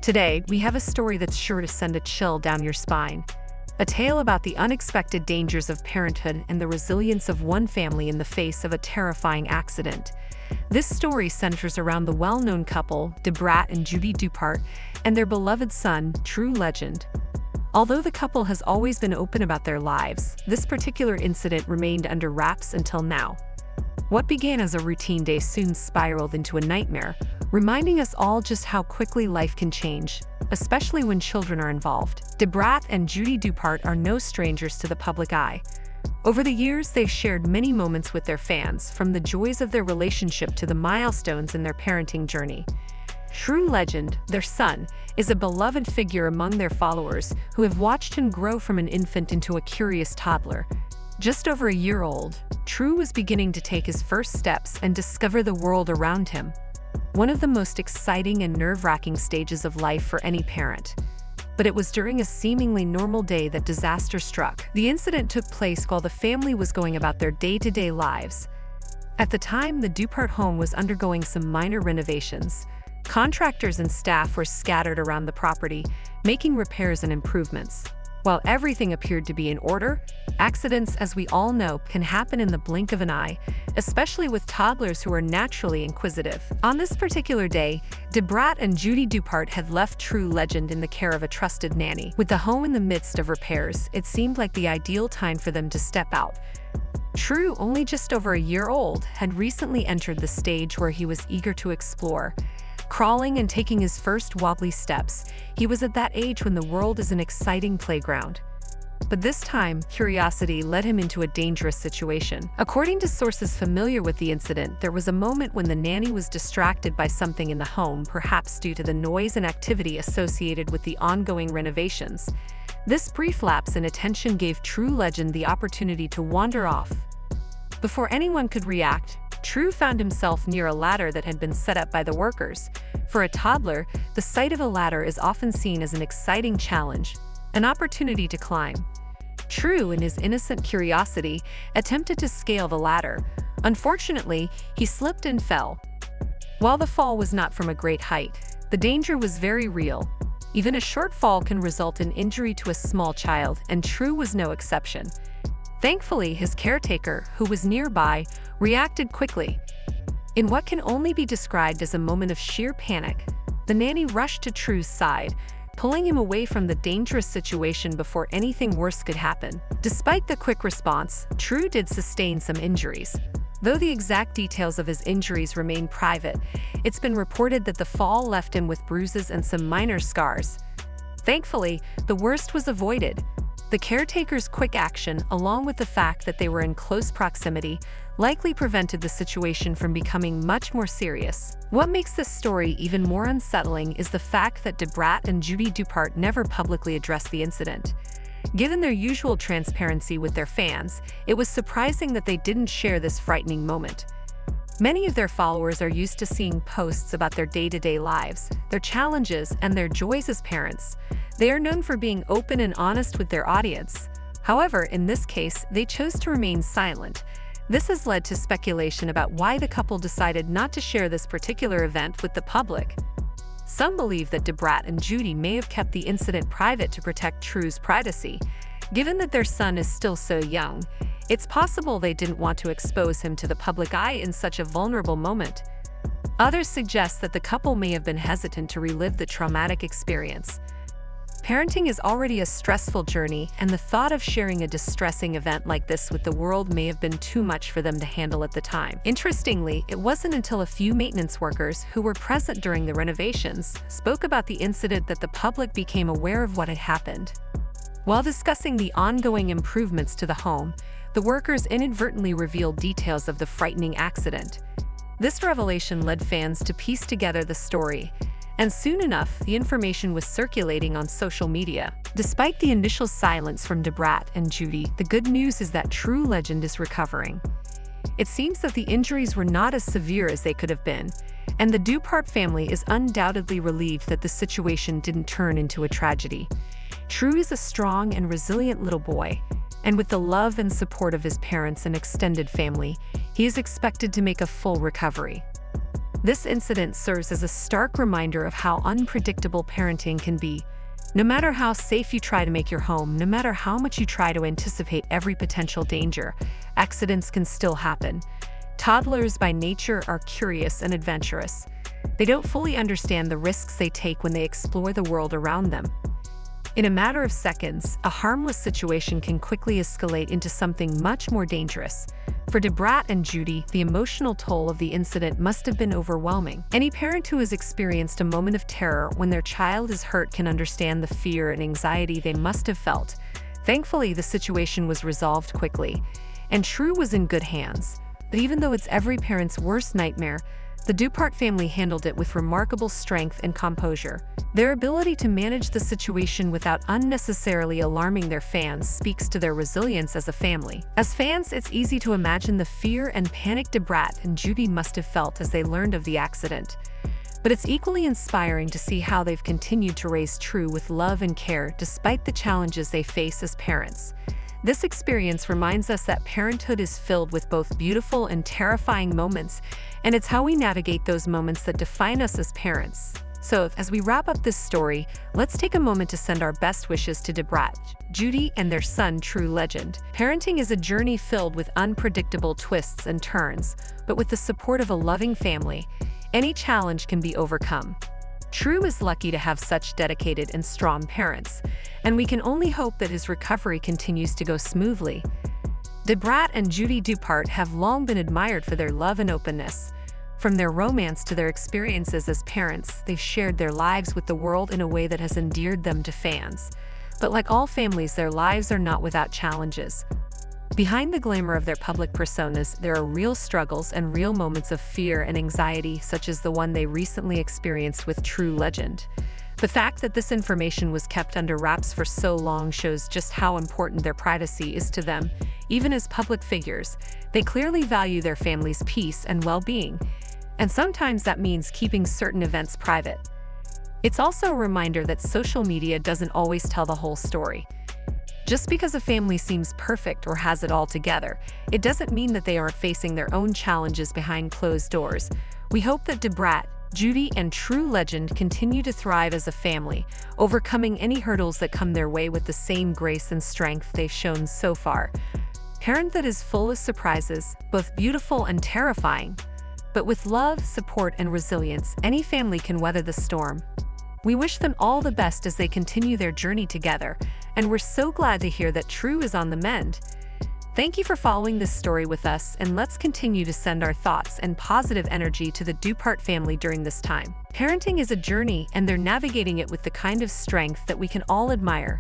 Today, we have a story that's sure to send a chill down your spine. A tale about the unexpected dangers of parenthood and the resilience of one family in the face of a terrifying accident. This story centers around the well-known couple, Brat and Judy Dupart, and their beloved son, True Legend. Although the couple has always been open about their lives, this particular incident remained under wraps until now. What began as a routine day soon spiraled into a nightmare, reminding us all just how quickly life can change, especially when children are involved. Brat and Judy Dupart are no strangers to the public eye. Over the years, they've shared many moments with their fans, from the joys of their relationship to the milestones in their parenting journey. True Legend, their son, is a beloved figure among their followers who have watched him grow from an infant into a curious toddler. Just over a year old, True was beginning to take his first steps and discover the world around him. One of the most exciting and nerve-wracking stages of life for any parent. But it was during a seemingly normal day that disaster struck. The incident took place while the family was going about their day-to-day lives. At the time, the Dupart home was undergoing some minor renovations. Contractors and staff were scattered around the property, making repairs and improvements. While everything appeared to be in order, accidents, as we all know, can happen in the blink of an eye, especially with toddlers who are naturally inquisitive. On this particular day, Brat and Judy Dupart had left True Legend in the care of a trusted nanny. With the home in the midst of repairs, it seemed like the ideal time for them to step out. True, only just over a year old, had recently entered the stage where he was eager to explore. Crawling and taking his first wobbly steps, he was at that age when the world is an exciting playground. But this time, curiosity led him into a dangerous situation. According to sources familiar with the incident, there was a moment when the nanny was distracted by something in the home, perhaps due to the noise and activity associated with the ongoing renovations. This brief lapse in attention gave True Legend the opportunity to wander off. Before anyone could react, True found himself near a ladder that had been set up by the workers. For a toddler, the sight of a ladder is often seen as an exciting challenge, an opportunity to climb. True, in his innocent curiosity, attempted to scale the ladder. Unfortunately, he slipped and fell. While the fall was not from a great height, the danger was very real. Even a short fall can result in injury to a small child, and True was no exception. Thankfully, his caretaker, who was nearby, reacted quickly. In what can only be described as a moment of sheer panic, the nanny rushed to True's side, pulling him away from the dangerous situation before anything worse could happen. Despite the quick response, True did sustain some injuries. Though the exact details of his injuries remain private, it's been reported that the fall left him with bruises and some minor scars. Thankfully, the worst was avoided. The caretaker's quick action, along with the fact that they were in close proximity, likely prevented the situation from becoming much more serious. What makes this story even more unsettling is the fact that Brat and Judy Dupart never publicly addressed the incident. Given their usual transparency with their fans, it was surprising that they didn't share this frightening moment. Many of their followers are used to seeing posts about their day-to-day lives, their challenges, and their joys as parents. They are known for being open and honest with their audience. However, in this case, they chose to remain silent. This has led to speculation about why the couple decided not to share this particular event with the public. Some believe that Brat and Judy may have kept the incident private to protect True's privacy. Given that their son is still so young, it's possible they didn't want to expose him to the public eye in such a vulnerable moment. Others suggest that the couple may have been hesitant to relive the traumatic experience. Parenting is already a stressful journey, and the thought of sharing a distressing event like this with the world may have been too much for them to handle at the time. Interestingly, it wasn't until a few maintenance workers who were present during the renovations spoke about the incident that the public became aware of what had happened. While discussing the ongoing improvements to the home, the workers inadvertently revealed details of the frightening accident. This revelation led fans to piece together the story, and soon enough, the information was circulating on social media. Despite the initial silence from Brat and Judy, the good news is that True Legend is recovering. It seems that the injuries were not as severe as they could have been, and the Dupart family is undoubtedly relieved that the situation didn't turn into a tragedy. True is a strong and resilient little boy, and with the love and support of his parents and extended family, he is expected to make a full recovery. This incident serves as a stark reminder of how unpredictable parenting can be. No matter how safe you try to make your home, no matter how much you try to anticipate every potential danger, accidents can still happen. Toddlers by nature are curious and adventurous. They don't fully understand the risks they take when they explore the world around them. In a matter of seconds, a harmless situation can quickly escalate into something much more dangerous. For Brat and Judy, the emotional toll of the incident must have been overwhelming. Any parent who has experienced a moment of terror when their child is hurt can understand the fear and anxiety they must have felt. Thankfully, the situation was resolved quickly, and True was in good hands. But even though it's every parent's worst nightmare, the Dupart family handled it with remarkable strength and composure. Their ability to manage the situation without unnecessarily alarming their fans speaks to their resilience as a family. As fans, it's easy to imagine the fear and panic Brat and Judy must have felt as they learned of the accident. But it's equally inspiring to see how they've continued to raise True with love and care despite the challenges they face as parents. This experience reminds us that parenthood is filled with both beautiful and terrifying moments, and it's how we navigate those moments that define us as parents. So, as we wrap up this story, let's take a moment to send our best wishes to Brat, Judy, and their son, True Legend. Parenting is a journey filled with unpredictable twists and turns, but with the support of a loving family, any challenge can be overcome. True is lucky to have such dedicated and strong parents, and we can only hope that his recovery continues to go smoothly. Brat and Judy Dupart have long been admired for their love and openness. From their romance to their experiences as parents, they've shared their lives with the world in a way that has endeared them to fans. But like all families, their lives are not without challenges. Behind the glamour of their public personas, there are real struggles and real moments of fear and anxiety, such as the one they recently experienced with True Legend. The fact that this information was kept under wraps for so long shows just how important their privacy is to them. Even as public figures, they clearly value their family's peace and well-being, and sometimes that means keeping certain events private. It's also a reminder that social media doesn't always tell the whole story. Just because a family seems perfect or has it all together, it doesn't mean that they aren't facing their own challenges behind closed doors. We hope that Brat, Judy, and True Legend continue to thrive as a family, overcoming any hurdles that come their way with the same grace and strength they've shown so far. Parenthood is full of surprises, both beautiful and terrifying. But with love, support, and resilience, any family can weather the storm. We wish them all the best as they continue their journey together, and we're so glad to hear that True is on the mend. Thank you for following this story with us, and let's continue to send our thoughts and positive energy to the Dupart family during this time. Parenting is a journey, and they're navigating it with the kind of strength that we can all admire.